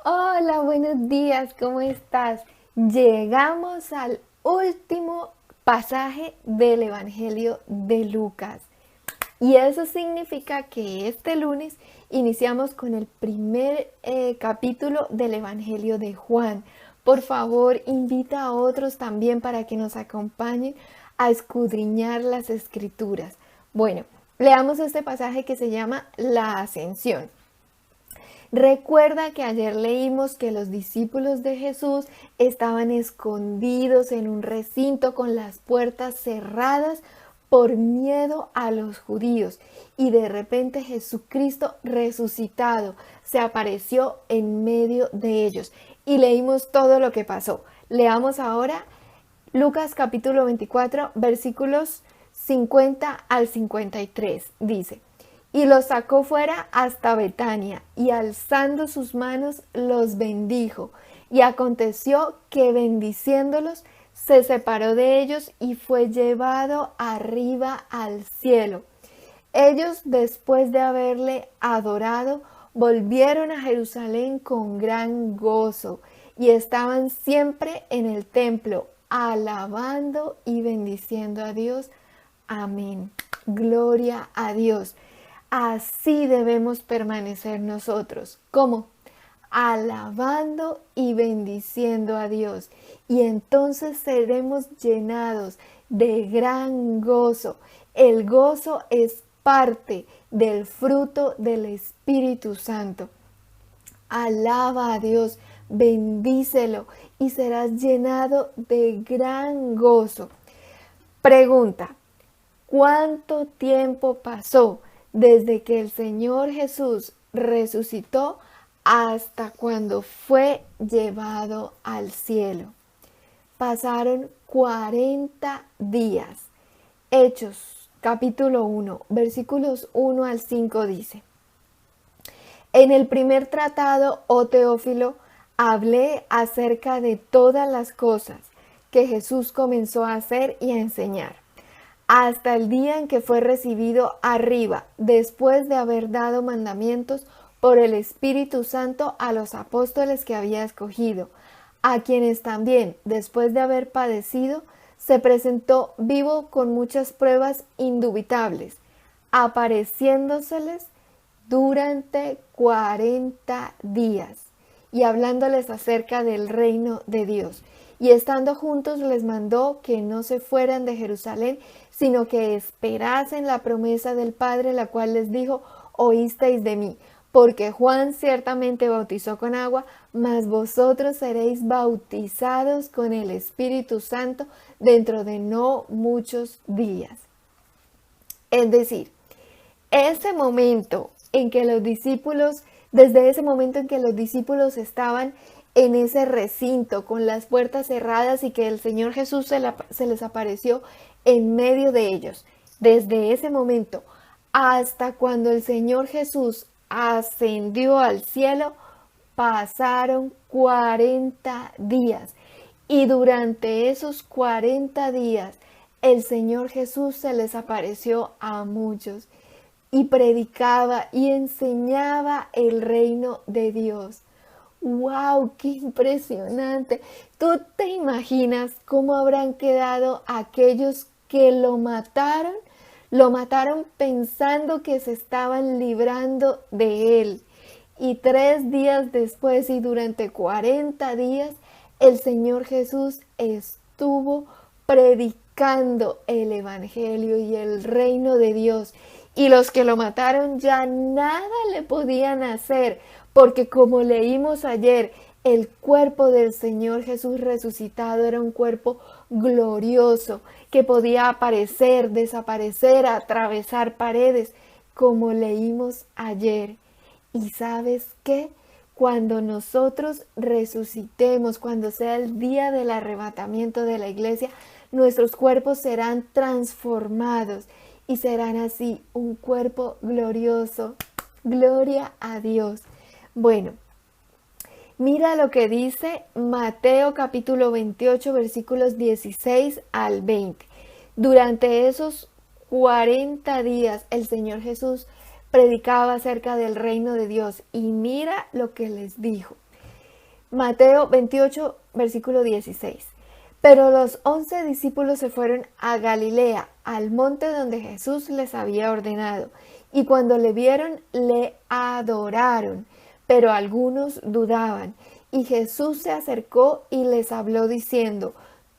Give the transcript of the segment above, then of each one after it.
Hola, buenos días, ¿cómo estás? Llegamos al último pasaje del Evangelio de Lucas. Y eso significa que este lunes iniciamos con el primer capítulo del Evangelio de Juan. Por favor, invita a otros también para que nos acompañen a escudriñar las escrituras. Bueno, leamos este pasaje que se llama La Ascensión. Recuerda que ayer leímos que los discípulos de Jesús estaban escondidos en un recinto con las puertas cerradas por miedo a los judíos, y de repente Jesucristo resucitado se apareció en medio de ellos y leímos todo lo que pasó. Leamos ahora Lucas capítulo 24 versículos 50 al 53. Dice: y los sacó fuera hasta Betania, y alzando sus manos los bendijo. Y aconteció que bendiciéndolos, se separó de ellos y fue llevado arriba al cielo. Ellos, después de haberle adorado, volvieron a Jerusalén con gran gozo, y estaban siempre en el templo, alabando y bendiciendo a Dios. Amén. Gloria a Dios. Así debemos permanecer nosotros. ¿Cómo? Alabando y bendiciendo a Dios. Y entonces seremos llenados de gran gozo. El gozo es parte del fruto del Espíritu Santo. Alaba a Dios, bendícelo y serás llenado de gran gozo. Pregunta: ¿cuánto tiempo pasó desde que el Señor Jesús resucitó hasta cuando fue llevado al cielo? Pasaron 40 días. Hechos capítulo 1, versículos 1 al 5 dice: en el primer tratado, oh Teófilo, hablé acerca de todas las cosas que Jesús comenzó a hacer y a enseñar, hasta el día en que fue recibido arriba, después de haber dado mandamientos por el Espíritu Santo a los apóstoles que había escogido, a quienes también, después de haber padecido, se presentó vivo con muchas pruebas indubitables, apareciéndoseles durante 40 días y hablándoles acerca del reino de Dios. Y estando juntos les mandó que no se fueran de Jerusalén, sino que esperasen la promesa del Padre, la cual les dijo: oísteis de mí, porque Juan ciertamente bautizó con agua, mas vosotros seréis bautizados con el Espíritu Santo dentro de no muchos días. Es decir, ese momento en que los discípulos, desde ese momento en que los discípulos estaban en ese recinto con las puertas cerradas y que el Señor Jesús se les apareció en medio de ellos, desde ese momento hasta cuando el Señor Jesús ascendió al cielo, pasaron 40 días. Y durante esos 40 días, el Señor Jesús se les apareció a muchos y predicaba y enseñaba el reino de Dios. ¡Wow! ¡Qué impresionante! ¿Tú te imaginas cómo habrán quedado aquellos que lo mataron? Lo mataron pensando que se estaban librando de él. Y 3 días después y durante 40 días, el Señor Jesús estuvo predicando el Evangelio y el reino de Dios. Y los que lo mataron ya nada le podían hacer, porque como leímos ayer, el cuerpo del Señor Jesús resucitado era un cuerpo glorioso que podía aparecer, desaparecer, atravesar paredes, como leímos ayer. ¿Y sabes qué? Cuando nosotros resucitemos, cuando sea el día del arrebatamiento de la iglesia, nuestros cuerpos serán transformados y serán así un cuerpo glorioso. Gloria a Dios. Bueno, mira lo que dice Mateo capítulo 28 versículos 16 al 20. Durante esos 40 días el Señor Jesús predicaba acerca del reino de Dios y mira lo que les dijo. Mateo 28, versículo 16. Pero los 11 discípulos se fueron a Galilea, al monte donde Jesús les había ordenado, y cuando le vieron, le adoraron, pero algunos dudaban. Y Jesús se acercó y les habló diciendo: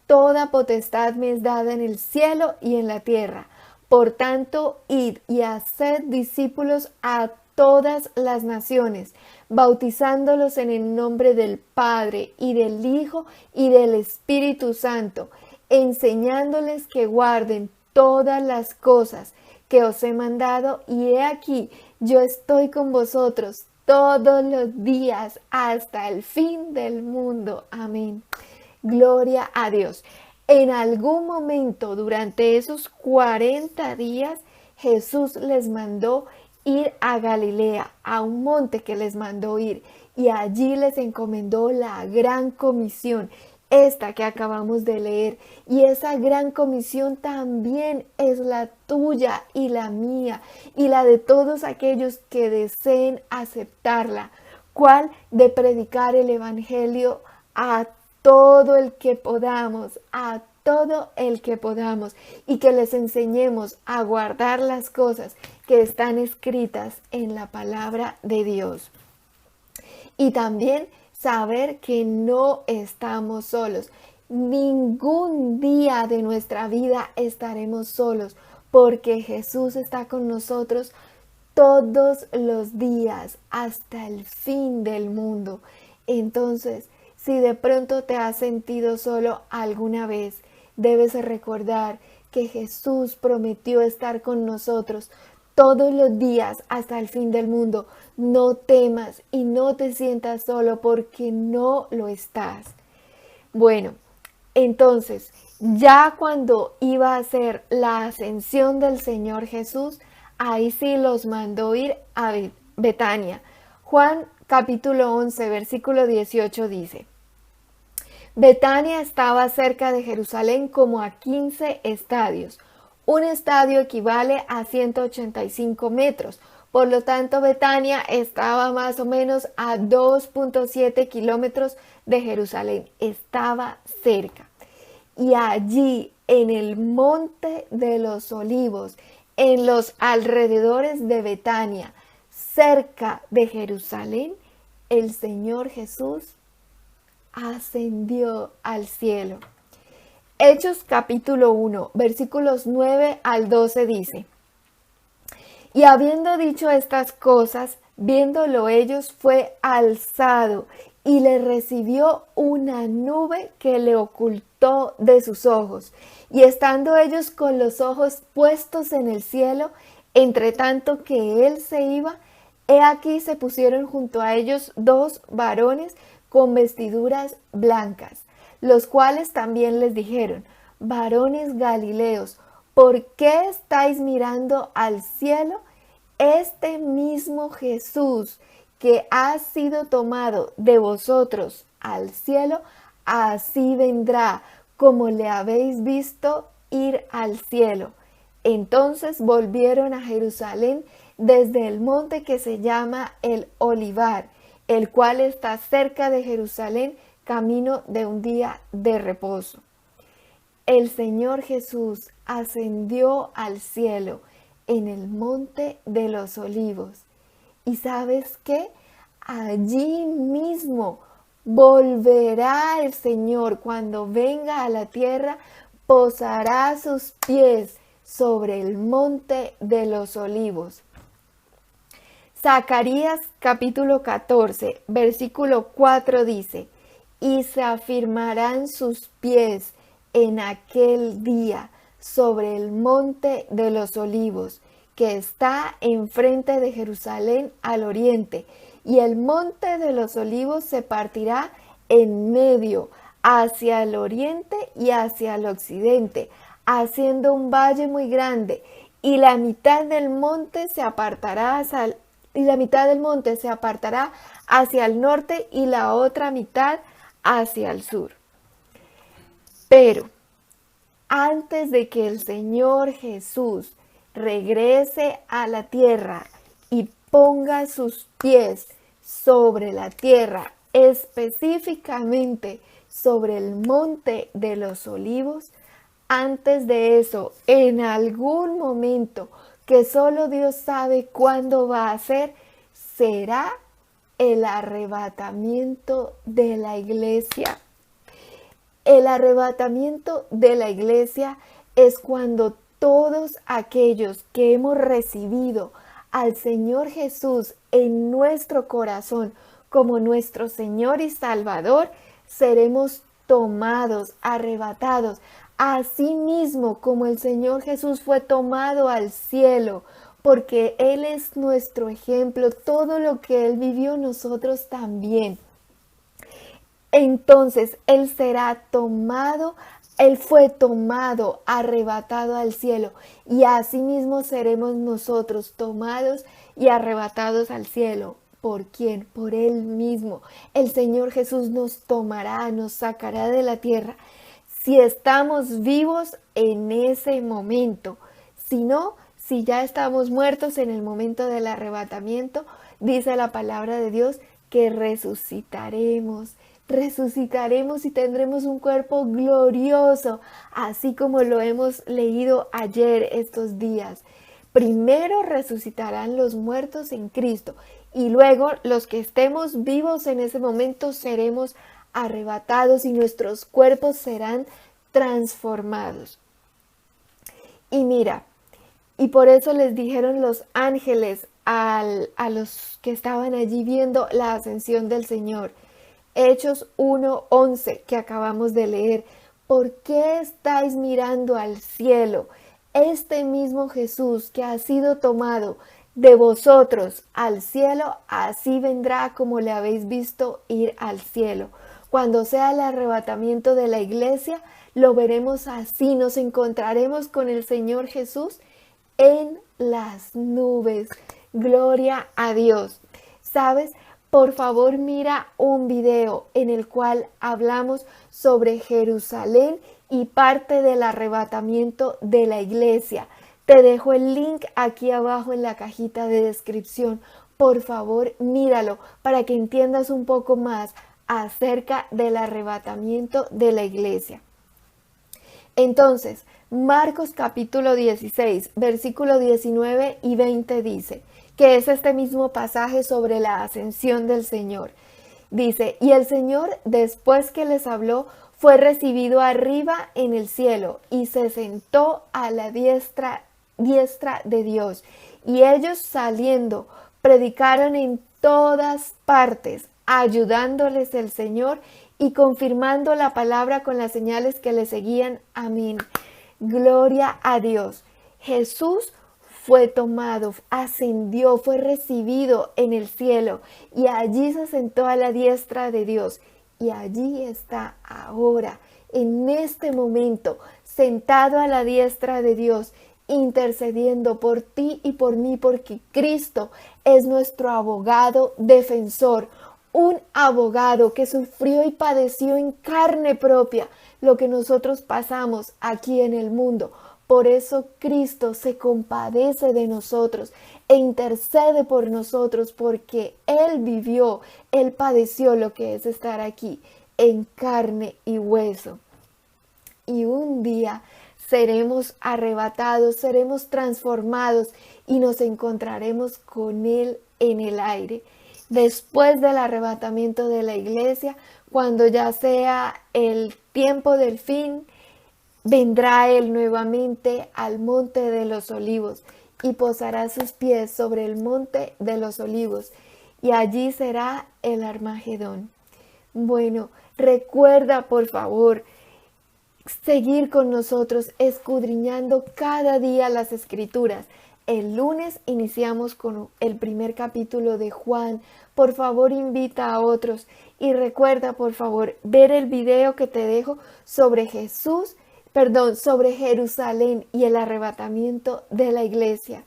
Toda potestad me es dada en el cielo y en la tierra. Por tanto, id y haced discípulos a todas las naciones, bautizándolos en el nombre del Padre y del Hijo y del Espíritu Santo, enseñándoles que guarden todas las cosas que os he mandado, y he aquí, yo estoy con vosotros todos los días hasta el fin del mundo. Amén. Gloria a Dios. En algún momento durante esos 40 días, Jesús les mandó ir a Galilea, a un monte que les mandó ir, y allí les encomendó la gran comisión, esta que acabamos de leer. Y esa gran comisión también es la tuya y la mía y la de todos aquellos que deseen aceptarla. ¿Cuál? De predicar el evangelio a todo el que podamos, a todo el que podamos, y que les enseñemos a guardar las cosas que están escritas en la palabra de Dios. Y también saber que no estamos solos. Ningún día de nuestra vida estaremos solos, porque Jesús está con nosotros todos los días hasta el fin del mundo. Entonces, si de pronto te has sentido solo alguna vez, debes recordar que Jesús prometió estar con nosotros todos los días hasta el fin del mundo. No temas y no te sientas solo, porque no lo estás. Bueno, entonces, ya cuando iba a ser la ascensión del Señor Jesús, ahí sí los mandó ir a Betania. Juan capítulo 11, versículo 18 dice: Betania estaba cerca de Jerusalén como a 15 estadios. Un estadio equivale a 185 metros. Por lo tanto, Betania estaba más o menos a 2.7 kilómetros de Jerusalén. Estaba cerca. Y allí, en el monte de los olivos, en los alrededores de Betania, cerca de Jerusalén, el Señor Jesús ascendió al cielo. Hechos capítulo 1, versículos 9 al 12 dice: Y habiendo dicho estas cosas, viéndolo ellos, fue alzado, y le recibió una nube que le ocultó de sus ojos. Y estando ellos con los ojos puestos en el cielo, entre tanto que él se iba, he aquí se pusieron junto a ellos 2 varones con vestiduras blancas, los cuales también les dijeron: Varones Galileos, ¿por qué estáis mirando al cielo? Este mismo Jesús que ha sido tomado de vosotros al cielo, así vendrá como le habéis visto ir al cielo. Entonces volvieron a Jerusalén desde el monte que se llama el Olivar, el cual está cerca de Jerusalén, camino de un día de reposo. El Señor Jesús ascendió al cielo en el monte de los olivos. ¿Y sabes qué? Allí mismo volverá el Señor cuando venga a la tierra, posará sus pies sobre el monte de los olivos. Zacarías capítulo 14, versículo 4 dice: Y se afirmarán sus pies en aquel día sobre el monte de los olivos, que está enfrente de Jerusalén al oriente, y el monte de los olivos se partirá en medio, hacia el oriente y hacia el occidente, haciendo un valle muy grande, y la mitad del monte se apartará hacia el norte y la otra mitad hacia el sur. Pero antes de que el Señor Jesús regrese a la tierra y ponga sus pies sobre la tierra específicamente sobre el monte de los olivos. Antes de eso, en algún momento que solo Dios sabe cuándo va a ser, será el arrebatamiento de la iglesia. El arrebatamiento de la iglesia es cuando todos aquellos que hemos recibido al Señor Jesús en nuestro corazón como nuestro Señor y Salvador, seremos tomados, arrebatados, así mismo como el Señor Jesús fue tomado al cielo, porque Él es nuestro ejemplo, todo lo que Él vivió nosotros también. Entonces Él será tomado, Él fue tomado, arrebatado al cielo, y asimismo seremos nosotros tomados y arrebatados al cielo. ¿Por quién? Por Él mismo. El Señor Jesús nos tomará, nos sacará de la tierra, si estamos vivos en ese momento. Si no, si ya estamos muertos en el momento del arrebatamiento, dice la palabra de Dios que resucitaremos y tendremos un cuerpo glorioso, así como lo hemos leído ayer estos días. Primero resucitarán los muertos en Cristo y luego los que estemos vivos en ese momento seremos arrebatados y nuestros cuerpos serán transformados. Y mira, y por eso les dijeron los ángeles a los que estaban allí viendo la ascensión del Señor. Hechos 1:11 que acabamos de leer. ¿Por qué estáis mirando al cielo? Este mismo Jesús que ha sido tomado de vosotros al cielo, así vendrá como le habéis visto ir al cielo. Cuando sea el arrebatamiento de la iglesia, lo veremos así, nos encontraremos con el Señor Jesús en las nubes. Gloria a Dios. ¿Sabes? Por favor, mira un video en el cual hablamos sobre Jerusalén y parte del arrebatamiento de la iglesia. Te dejo el link aquí abajo en la cajita de descripción. Por favor, míralo para que entiendas un poco más acerca del arrebatamiento de la iglesia. Entonces, Marcos capítulo 16, versículo 19 y 20 dice, que es este mismo pasaje sobre la ascensión del Señor. Dice, y el Señor, después que les habló, fue recibido arriba en el cielo y se sentó a la diestra de Dios. Y ellos saliendo, predicaron en todas partes, ayudándoles el Señor y confirmando la palabra con las señales que le seguían. Amén. Gloria a Dios. Jesús fue tomado, ascendió, fue recibido en el cielo y allí se sentó a la diestra de Dios. Y allí está ahora, en este momento, sentado a la diestra de Dios, intercediendo por ti y por mí, porque Cristo es nuestro abogado defensor, un abogado que sufrió y padeció en carne propia lo que nosotros pasamos aquí en el mundo. Por eso Cristo se compadece de nosotros e intercede por nosotros, porque Él vivió, Él padeció lo que es estar aquí en carne y hueso. Y un día seremos arrebatados, seremos transformados y nos encontraremos con Él en el aire. Después del arrebatamiento de la iglesia, cuando ya sea el tiempo del fin, vendrá Él nuevamente al monte de los olivos y posará sus pies sobre el monte de los olivos, y allí será el Armagedón. Bueno, recuerda por favor seguir con nosotros escudriñando cada día las Escrituras. El lunes iniciamos con el primer capítulo de Juan. Por favor, invita a otros y recuerda, por favor, ver el video que te dejo sobre sobre Jerusalén y el arrebatamiento de la iglesia.